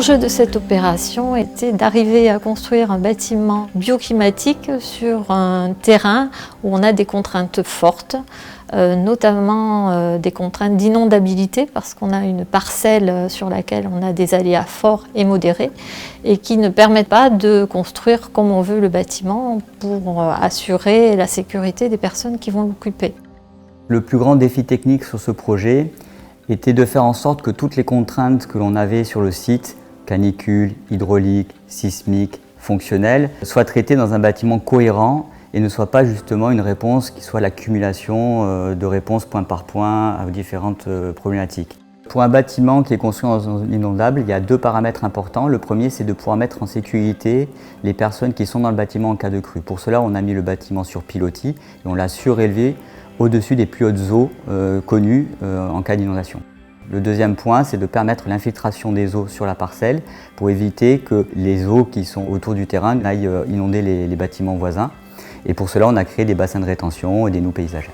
L'enjeu de cette opération était d'arriver à construire un bâtiment bioclimatique sur un terrain où on a des contraintes fortes, notamment des contraintes d'inondabilité parce qu'on a une parcelle sur laquelle on a des aléas forts et modérés et qui ne permettent pas de construire comme on veut le bâtiment pour assurer la sécurité des personnes qui vont l'occuper. Le plus grand défi technique sur ce projet était de faire en sorte que toutes les contraintes que l'on avait sur le site, canicule, hydraulique, sismique, fonctionnelle, soient traitées dans un bâtiment cohérent et ne soit pas justement une réponse qui soit l'accumulation de réponses point par point à différentes problématiques. Pour un bâtiment qui est construit en zone inondable, il y a deux paramètres importants. Le premier, c'est de pouvoir mettre en sécurité les personnes qui sont dans le bâtiment en cas de crue. Pour cela, on a mis le bâtiment sur pilotis et on l'a surélevé au-dessus des plus hautes eaux connues en cas d'inondation. Le deuxième point, c'est de permettre l'infiltration des eaux sur la parcelle pour éviter que les eaux qui sont autour du terrain n'aillent inonder les bâtiments voisins. Et pour cela, on a créé des bassins de rétention et des noues paysagères.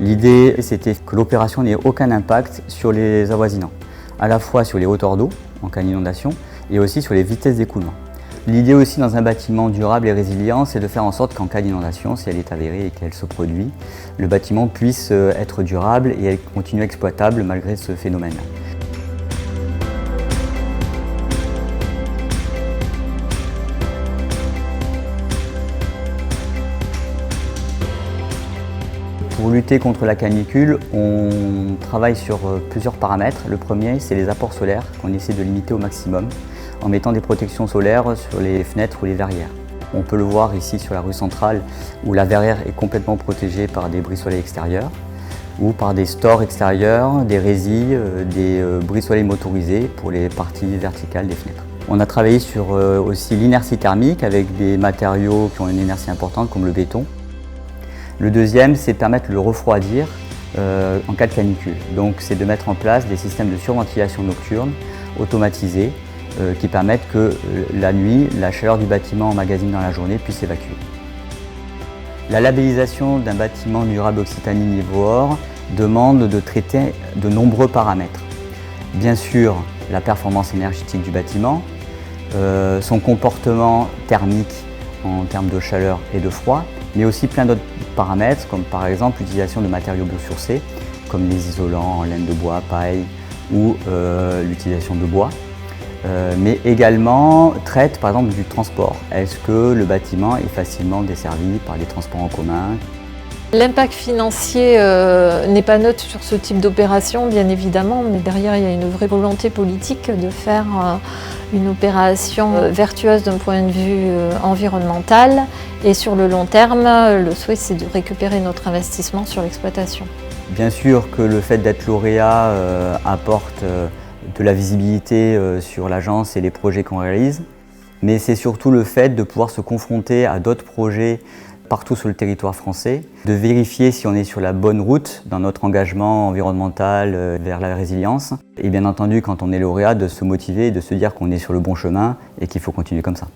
L'idée, c'était que l'opération n'ait aucun impact sur les avoisinants, à la fois sur les hauteurs d'eau en cas d'inondation et aussi sur les vitesses d'écoulement. L'idée aussi dans un bâtiment durable et résilient, c'est de faire en sorte qu'en cas d'inondation, si elle est avérée et qu'elle se produit, le bâtiment puisse être durable et continuer exploitable malgré ce phénomène. Pour lutter contre la canicule, on travaille sur plusieurs paramètres. Le premier, c'est les apports solaires qu'on essaie de limiter au maximum en mettant des protections solaires sur les fenêtres ou les verrières. On peut le voir ici sur la rue centrale où la verrière est complètement protégée par des brise-soleil extérieurs ou par des stores extérieurs, des résilles, des brise-soleil motorisés pour les parties verticales des fenêtres. On a travaillé sur aussi l'inertie thermique avec des matériaux qui ont une inertie importante comme le béton. Le deuxième, c'est de permettre le refroidir en cas de canicule. Donc c'est de mettre en place des systèmes de surventilation nocturne automatisés qui permettent que la nuit, la chaleur du bâtiment emmagasinée dans la journée puisse s'évacuer. La labellisation d'un bâtiment durable Occitanie niveau or demande de traiter de nombreux paramètres. Bien sûr, la performance énergétique du bâtiment, son comportement thermique en termes de chaleur et de froid, mais aussi plein d'autres paramètres, comme par exemple l'utilisation de matériaux biosourcés, comme les isolants en laine de bois, paille ou l'utilisation de bois. Mais également traite par exemple du transport. Est-ce que le bâtiment est facilement desservi par des transports en commun ? L'impact financier n'est pas neutre sur ce type d'opération, bien évidemment, mais derrière, il y a une vraie volonté politique de faire une opération vertueuse d'un point de vue environnemental. Et sur le long terme, le souhait, c'est de récupérer notre investissement sur l'exploitation. Bien sûr que le fait d'être lauréat apporte de la visibilité sur l'agence et les projets qu'on réalise, mais c'est surtout le fait de pouvoir se confronter à d'autres projets partout sur le territoire français, de vérifier si on est sur la bonne route dans notre engagement environnemental vers la résilience et bien entendu quand on est lauréat de se motiver et de se dire qu'on est sur le bon chemin et qu'il faut continuer comme ça.